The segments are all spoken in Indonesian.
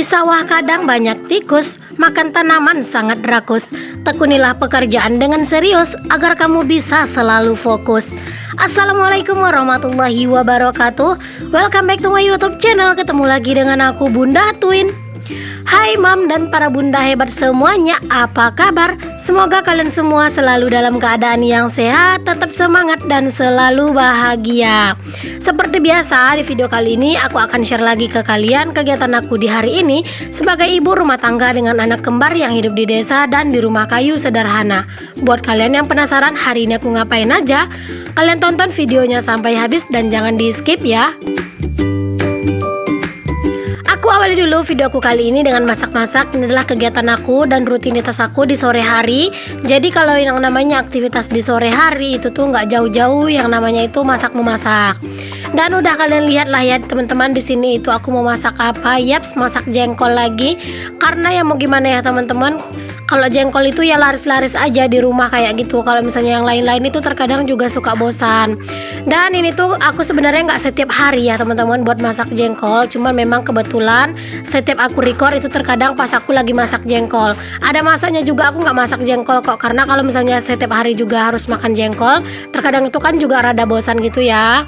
sawah kadang banyak tikus, makan tanaman sangat rakus. Tekunilah pekerjaan dengan serius agar kamu bisa selalu fokus. Assalamualaikum warahmatullahi wabarakatuh. Welcome back to my YouTube channel. Ketemu lagi dengan aku Bunda Twin. Hai Mam dan para bunda hebat semuanya, apa kabar? Semoga kalian semua selalu dalam keadaan yang sehat, tetap semangat dan selalu bahagia. Seperti biasa, di video kali ini aku akan share lagi ke kalian kegiatan aku di hari ini sebagai ibu rumah tangga dengan anak kembar yang hidup di desa dan di rumah kayu sederhana. Buat kalian yang penasaran hari ini aku ngapain aja, kalian tonton videonya sampai habis dan jangan di skip ya. Aku awali dulu video aku kali ini dengan masak-masak. Ini adalah kegiatan aku dan rutinitas aku di sore hari. Jadi kalau yang namanya aktivitas di sore hari itu tuh nggak jauh-jauh yang namanya itu masak-memasak. Dan udah kalian lihat lah ya teman-teman, di sini itu aku mau masak apa? Yaps, masak jengkol lagi. Karena ya mau gimana ya teman-teman, kalau jengkol itu ya laris-laris aja di rumah kayak gitu. Kalau misalnya yang lain-lain itu terkadang juga suka bosan. Dan ini tuh aku sebenarnya nggak setiap hari ya teman-teman buat masak jengkol. Cuman memang kebetulan setiap aku record itu terkadang pas aku lagi masak jengkol. Ada masanya juga aku nggak masak jengkol kok. Karena kalau misalnya setiap hari juga harus makan jengkol, terkadang itu kan juga rada bosan gitu ya.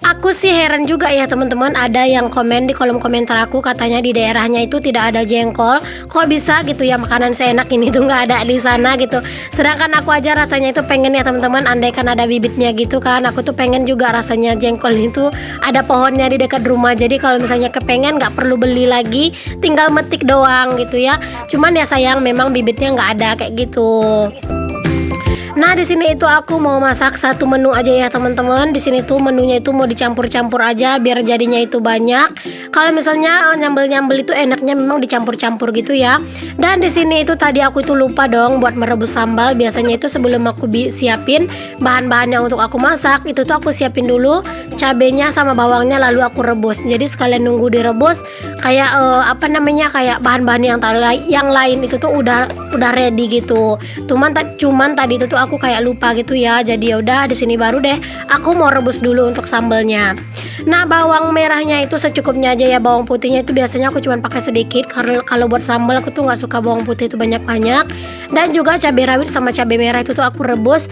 Aku sih heran juga ya teman-teman, ada yang komen di kolom komentar aku katanya di daerahnya itu tidak ada jengkol. Kok bisa gitu ya makanan seenak ini tuh nggak ada di sana gitu. Sedangkan aku aja rasanya itu pengen ya teman-teman, andaikan ada bibitnya gitu kan. Aku tuh pengen juga rasanya jengkol itu ada pohonnya di dekat rumah. Jadi kalau misalnya kepengen nggak perlu beli lagi, tinggal metik doang gitu ya. Cuman ya sayang memang bibitnya nggak ada kayak gitu. Nah di sini itu aku mau masak satu menu aja ya teman-teman. Di sini tuh menunya itu mau dicampur-campur aja biar jadinya itu banyak. Kalau misalnya nyambel-nyambel itu enaknya memang dicampur-campur gitu ya. Dan di sini itu tadi aku itu lupa dong buat merebus sambal. Biasanya itu sebelum aku siapin bahan-bahannya untuk aku masak, itu tuh aku siapin dulu cabenya sama bawangnya lalu aku rebus. Jadi sekalian nunggu direbus kayak kayak bahan-bahan yang lain itu tuh udah ready gitu. Cuman tadi itu tuh aku kayak lupa gitu ya. Jadi ya udah di sini baru deh aku mau rebus dulu untuk sambalnya. Nah bawang merahnya itu secukupnya aja ya. Bawang putihnya itu biasanya aku cuma pakai sedikit karena kalau buat sambal aku tuh nggak suka bawang putih itu banyak-banyak. Dan juga cabai rawit sama cabai merah itu tuh aku rebus.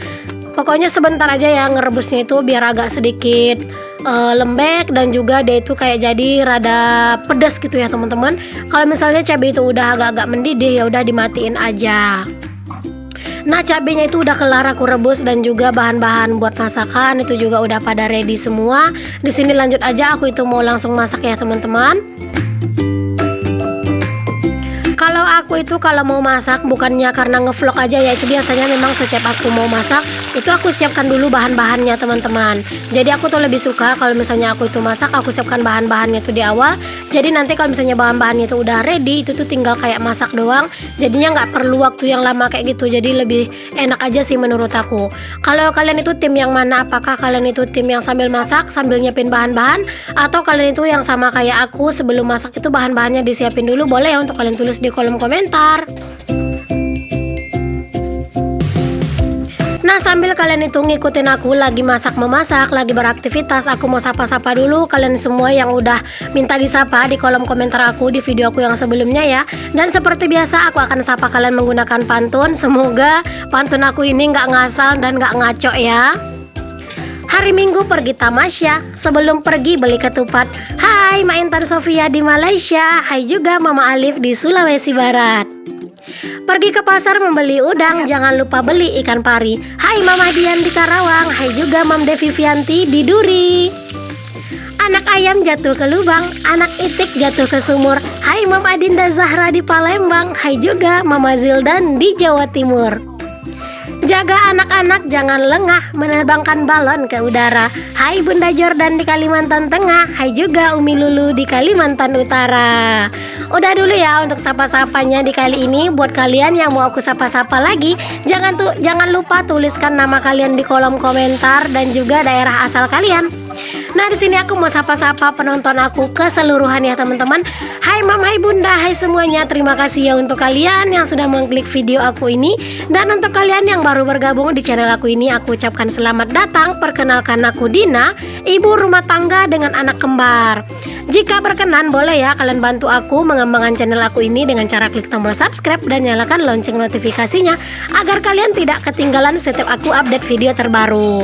Pokoknya sebentar aja ya ngerebusnya itu biar agak sedikit lembek dan juga dia itu kayak jadi rada pedas gitu ya teman-teman. Kalau misalnya cabai itu udah agak-agak mendidih ya udah dimatiin aja. Nah cabenya itu udah kelar aku rebus dan juga bahan-bahan buat masakan itu juga udah pada ready semua. Di sini lanjut aja aku itu mau langsung masak ya teman-teman. Kalau aku itu kalau mau masak bukannya karena ngevlog aja ya, itu biasanya memang setiap aku mau masak itu aku siapkan dulu bahan-bahannya teman-teman. Jadi aku tuh lebih suka kalau misalnya aku itu masak aku siapkan bahan-bahannya tuh di awal. Jadi nanti kalau misalnya bahan-bahannya itu udah ready itu tuh tinggal kayak masak doang. Jadinya nggak perlu waktu yang lama kayak gitu. Jadi lebih enak aja sih menurut aku. Kalau kalian itu tim yang mana? Apakah kalian itu tim yang sambil masak sambil nyiapin bahan-bahan, atau kalian itu yang sama kayak aku sebelum masak itu bahan-bahannya disiapin dulu? Boleh ya untuk kalian tulis di kolom komentar. Nah sambil kalian itu ngikutin aku lagi masak-memasak, lagi beraktivitas, aku mau sapa-sapa dulu kalian semua yang udah minta disapa di kolom komentar aku di video aku yang sebelumnya ya. Dan seperti biasa aku akan sapa kalian menggunakan pantun. Semoga pantun aku ini nggak ngasal dan nggak ngaco ya. Hari Minggu pergi tamasya, sebelum pergi beli ketupat. Hai Ma Intan Sofia di Malaysia, hai juga Mama Alif di Sulawesi Barat. Pergi ke pasar membeli udang, jangan lupa beli ikan pari. Hai Mama Dian di Karawang, hai juga Mam Devi Vianti di Duri. Anak ayam jatuh ke lubang, anak itik jatuh ke sumur. Hai Mam Adinda Zahra di Palembang, hai juga Mama Zildan di Jawa Timur. Jaga anak-anak jangan lengah menerbangkan balon ke udara. Hai Bunda Jordan di Kalimantan Tengah, hai juga Umi Lulu di Kalimantan Utara. Udah dulu ya untuk sapa-sapanya di kali ini. Buat kalian yang mau aku sapa-sapa lagi, jangan lupa tuliskan nama kalian di kolom komentar dan juga daerah asal kalian. Nah, di sini aku mau sapa-sapa penonton aku keseluruhan ya teman-teman. Hai Mam, hai Bunda, hai semuanya. Terima kasih ya untuk kalian yang sudah mengklik video aku ini. Dan untuk kalian yang baru bergabung di channel aku ini, aku ucapkan selamat datang. Perkenalkan aku Dina, ibu rumah tangga dengan anak kembar. Jika berkenan boleh ya kalian bantu aku mengembangkan channel aku ini dengan cara klik tombol subscribe dan nyalakan lonceng notifikasinya agar kalian tidak ketinggalan setiap aku update video terbaru.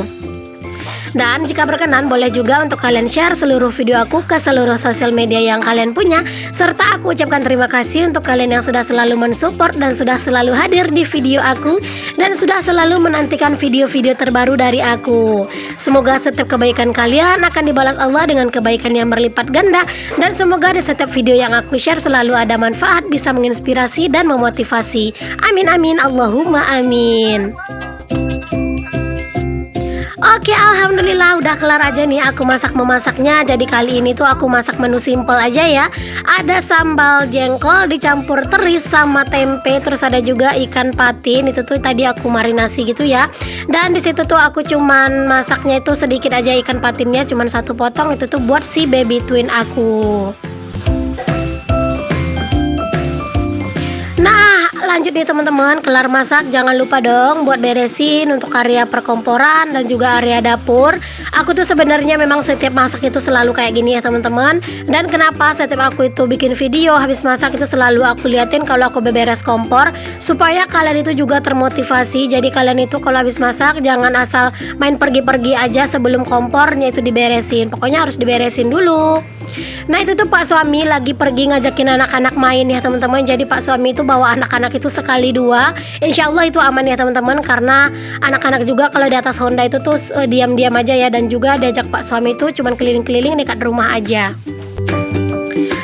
Dan jika berkenan boleh juga untuk kalian share seluruh video aku ke seluruh sosial media yang kalian punya. Serta aku ucapkan terima kasih untuk kalian yang sudah selalu mensupport dan sudah selalu hadir di video aku, dan sudah selalu menantikan video-video terbaru dari aku. Semoga setiap kebaikan kalian akan dibalas Allah dengan kebaikan yang berlipat ganda. Dan semoga di setiap video yang aku share selalu ada manfaat, bisa menginspirasi dan memotivasi. Amin amin Allahumma amin. Oke, alhamdulillah udah kelar aja nih aku memasaknya. Jadi kali ini tuh aku masak menu simple aja ya. Ada sambal jengkol dicampur teri sama tempe, terus ada juga ikan patin. Itu tuh tadi aku marinasi gitu ya. Dan di situ tuh aku cuman masaknya itu sedikit aja ikan patinnya, cuman satu potong. Itu tuh buat si baby twin aku. Nah, lanjut nih teman-teman, kelar masak jangan lupa dong buat beresin untuk area perkomporan dan juga area dapur. Aku tuh sebenarnya memang setiap masak itu selalu kayak gini ya teman-teman. Dan kenapa setiap aku itu bikin video habis masak itu selalu aku liatin kalau aku beberes kompor, supaya kalian itu juga termotivasi. Jadi kalian itu kalau habis masak jangan asal main pergi-pergi aja sebelum kompornya itu diberesin. Pokoknya harus diberesin dulu. Nah, itu tuh Pak suami lagi pergi ngajakin anak-anak main ya teman-teman. Jadi Pak suami itu bawa anak-anak itu sekali dua. Insya Allah itu aman ya teman-teman, karena anak-anak juga kalau di atas Honda itu tuh diam-diam aja ya. Dan juga diajak Pak suami itu cuman keliling-keliling dekat rumah aja.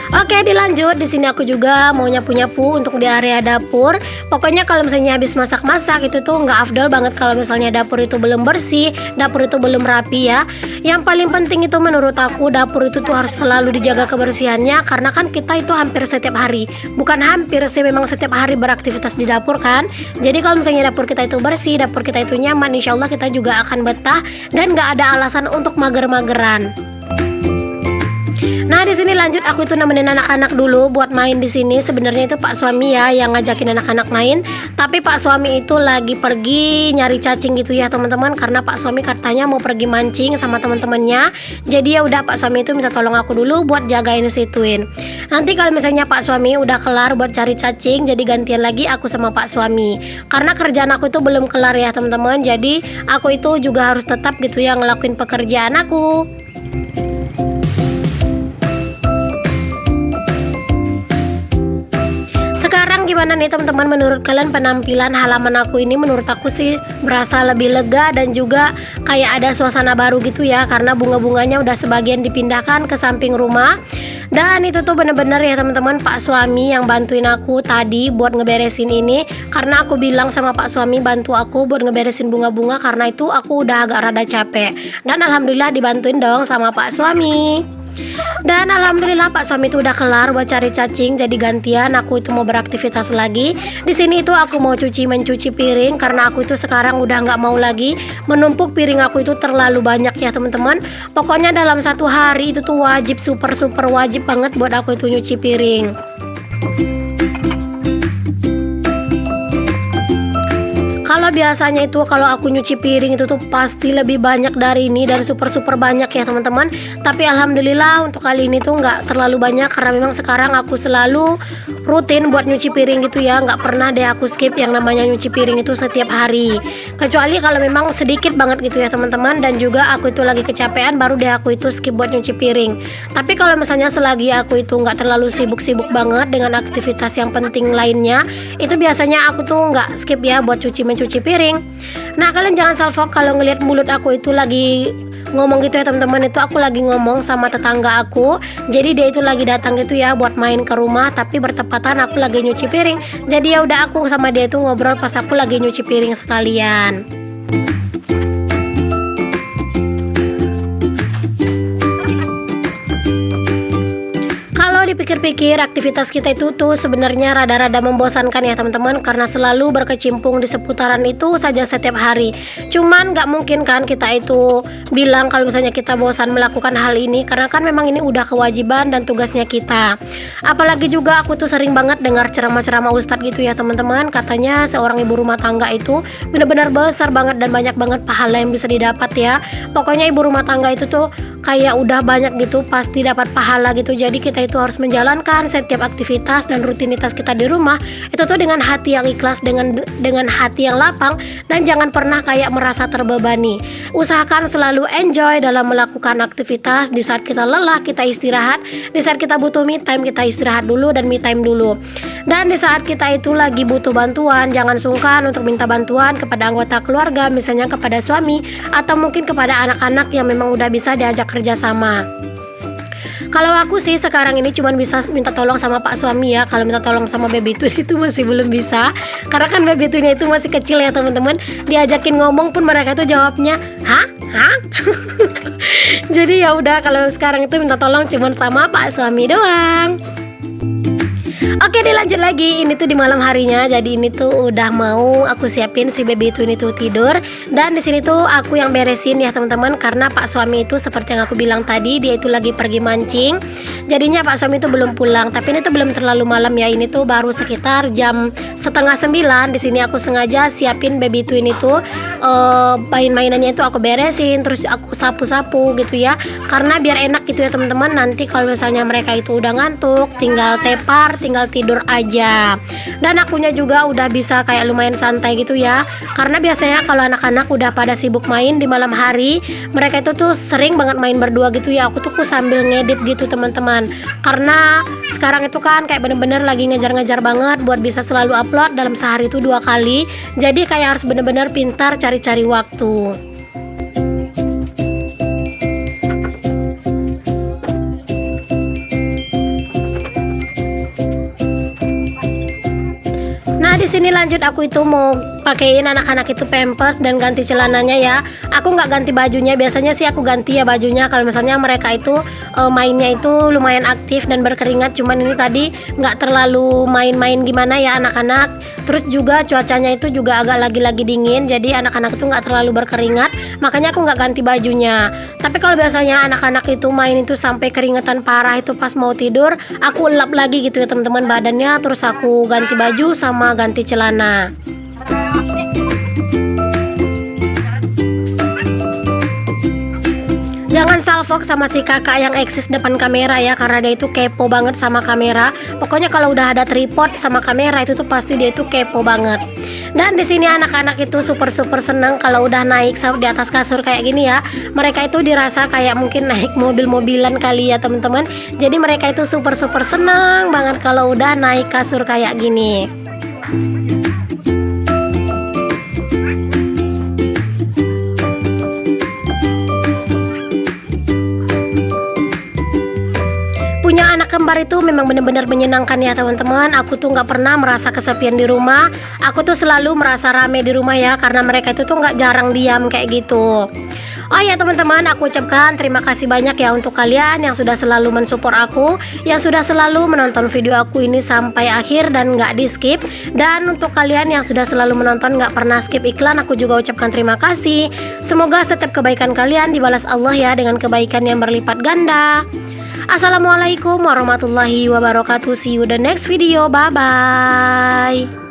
Oke, dilanjut. Di sini aku juga mau nyapu-nyapu untuk di area dapur. Pokoknya kalau misalnya habis masak-masak itu tuh nggak afdol banget kalau misalnya dapur itu belum bersih, dapur itu belum rapi ya. Yang paling penting itu menurut aku dapur itu tuh harus selalu dijaga kebersihannya, karena kan kita itu hampir setiap hari, bukan hampir sih, memang setiap hari beraktivitas di dapur kan. Jadi kalau misalnya dapur kita itu bersih, dapur kita itu nyaman, insya Allah kita juga akan betah dan nggak ada alasan untuk mager-mageran. Nah, di sini lanjut aku itu nemenin anak-anak dulu buat main di sini. Sebenarnya itu Pak suami ya yang ngajakin anak-anak main, tapi Pak suami itu lagi pergi nyari cacing gitu ya teman-teman, karena Pak suami katanya mau pergi mancing sama teman-temannya. Jadi ya udah Pak suami itu minta tolong aku dulu buat jagain si Twin. Nanti kalau misalnya Pak suami udah kelar buat cari cacing, jadi gantian lagi aku sama Pak suami. Karena kerjaan aku itu belum kelar ya teman-teman. Jadi aku itu juga harus tetap gitu ya ngelakuin pekerjaan aku. Sekarang gimana nih teman-teman, menurut kalian penampilan halaman aku ini? Menurut aku sih berasa lebih lega dan juga kayak ada suasana baru gitu ya, karena bunga-bunganya udah sebagian dipindahkan ke samping rumah. Dan itu tuh bener-bener ya teman-teman Pak suami yang bantuin aku tadi buat ngeberesin ini, karena aku bilang sama Pak suami bantu aku buat ngeberesin bunga-bunga, karena itu aku udah agak rada capek. Dan alhamdulillah dibantuin dong sama Pak suami. Dan alhamdulillah Pak suami itu udah kelar buat cari cacing, jadi gantian aku itu mau beraktivitas lagi. Di sini itu aku mau mencuci piring, karena aku itu sekarang udah nggak mau lagi menumpuk piring aku itu terlalu banyak ya teman-teman. Pokoknya dalam satu hari itu tuh wajib, super wajib banget buat aku itu nyuci piring. Kalau biasanya itu kalau aku nyuci piring itu tuh pasti lebih banyak dari ini dan super banyak ya teman-teman. Tapi alhamdulillah untuk kali ini tuh nggak terlalu banyak, karena memang sekarang aku selalu rutin buat nyuci piring gitu ya. Nggak pernah deh aku skip yang namanya nyuci piring itu setiap hari. Kecuali kalau memang sedikit banget gitu ya teman-teman, dan juga aku itu lagi kecapean baru deh aku itu skip buat nyuci piring. Tapi kalau misalnya selagi aku itu nggak terlalu sibuk-sibuk banget dengan aktivitas yang penting lainnya, itu biasanya aku tuh nggak skip ya buat mencuci piring. Nah, kalian jangan salfok kalau ngelihat mulut aku itu lagi ngomong gitu ya teman-teman. Itu aku lagi ngomong sama tetangga aku, jadi dia itu lagi datang gitu ya buat main ke rumah, tapi bertepatan aku lagi nyuci piring. Jadi ya udah aku sama dia itu ngobrol pas aku lagi nyuci piring sekalian. dipikir-pikir aktivitas kita itu tuh sebenarnya rada-rada membosankan ya teman-teman, karena selalu berkecimpung di seputaran itu saja setiap hari. Cuman nggak mungkin kan kita itu bilang kalau misalnya kita bosan melakukan hal ini, karena kan memang ini udah kewajiban dan tugasnya kita. Apalagi juga aku tuh sering banget dengar ceramah-ceramah ustadz gitu ya teman-teman, katanya seorang ibu rumah tangga itu benar-benar besar banget dan banyak banget pahala yang bisa didapat ya. Pokoknya ibu rumah tangga itu tuh kayak udah banyak gitu pasti dapat pahala gitu. Jadi kita itu harus menjalankan setiap aktivitas dan rutinitas kita di rumah itu tuh dengan hati yang ikhlas, dengan hati yang lapang, dan jangan pernah kayak merasa terbebani. Usahakan selalu enjoy dalam melakukan aktivitas. Di saat kita lelah kita istirahat, di saat kita butuh me time kita istirahat dulu dan me time dulu. Dan di saat kita itu lagi butuh bantuan, jangan sungkan untuk minta bantuan kepada anggota keluarga, misalnya kepada suami atau mungkin kepada anak-anak yang memang udah bisa diajak kerjasama. Kalau aku sih sekarang ini cuma bisa minta tolong sama pak suami ya. Kalau minta tolong sama baby twin itu masih belum bisa, karena kan baby twinnya itu masih kecil ya teman-teman. Diajakin ngomong pun mereka itu jawabnya hah. Jadi ya udah, kalau sekarang itu minta tolong cuma sama pak suami doang. Oke, dilanjut lagi. Ini tuh di malam harinya. Jadi ini tuh udah mau aku siapin si baby twin itu tidur. Dan di sini tuh aku yang beresin ya teman-teman, karena pak suami itu seperti yang aku bilang tadi, dia itu lagi pergi mancing. Jadinya pak suami itu belum pulang. Tapi ini tuh belum terlalu malam ya. Ini tuh baru sekitar jam 8:30. Di sini aku sengaja siapin baby twin itu, mainannya itu aku beresin, terus aku sapu-sapu gitu ya. Karena biar enak gitu ya teman-teman. Nanti kalau misalnya mereka itu udah ngantuk, tinggal tepar, tinggal tidur aja. Dan akunya juga udah bisa kayak lumayan santai gitu ya. Karena biasanya kalau anak-anak udah pada sibuk main di malam hari, mereka itu tuh sering banget main berdua gitu ya. Aku tuh sambil ngedit gitu teman-teman. Karena sekarang itu kan kayak bener-bener lagi ngejar-ngejar banget buat bisa selalu upload dalam sehari itu 2 kali. Jadi kayak harus bener-bener pintar cari-cari waktu. Di sini lanjut, aku itu mau pakein anak-anak itu pampers dan ganti celananya ya. Aku nggak ganti bajunya, biasanya sih aku ganti ya bajunya kalau misalnya mereka itu mainnya itu lumayan aktif dan berkeringat. Cuman ini tadi nggak terlalu main-main gimana ya anak-anak. Terus juga cuacanya itu juga agak lagi-lagi dingin, jadi anak-anak itu nggak terlalu berkeringat, makanya aku nggak ganti bajunya. Tapi kalau biasanya anak-anak itu main itu sampai keringetan parah, itu pas mau tidur aku lap lagi gitu ya teman-teman badannya, terus aku ganti baju sama ganti celana. Jangan salfok sama si kakak yang eksis depan kamera ya, karena dia itu kepo banget sama kamera. Pokoknya kalau udah ada tripod sama kamera itu tuh pasti dia itu kepo banget. Dan di sini anak-anak itu super seneng kalau udah naik di atas kasur kayak gini ya. Mereka itu dirasa kayak mungkin naik mobil-mobilan kali ya teman-teman. Jadi mereka itu super seneng banget kalau udah naik kasur kayak gini. Punya anak kembar itu memang benar-benar menyenangkan ya teman-teman. Aku tuh nggak pernah merasa kesepian di rumah. Aku tuh selalu merasa rame di rumah ya, karena mereka itu tuh nggak jarang diam kayak gitu. Oh ya teman-teman, aku ucapkan terima kasih banyak ya untuk kalian yang sudah selalu mensupport aku, yang sudah selalu menonton video aku ini sampai akhir dan nggak di skip. Dan untuk kalian yang sudah selalu menonton nggak pernah skip iklan, aku juga ucapkan terima kasih. Semoga setiap kebaikan kalian dibalas Allah ya dengan kebaikan yang berlipat ganda. Assalamualaikum warahmatullahi wabarakatuh. See you the next video. Bye bye.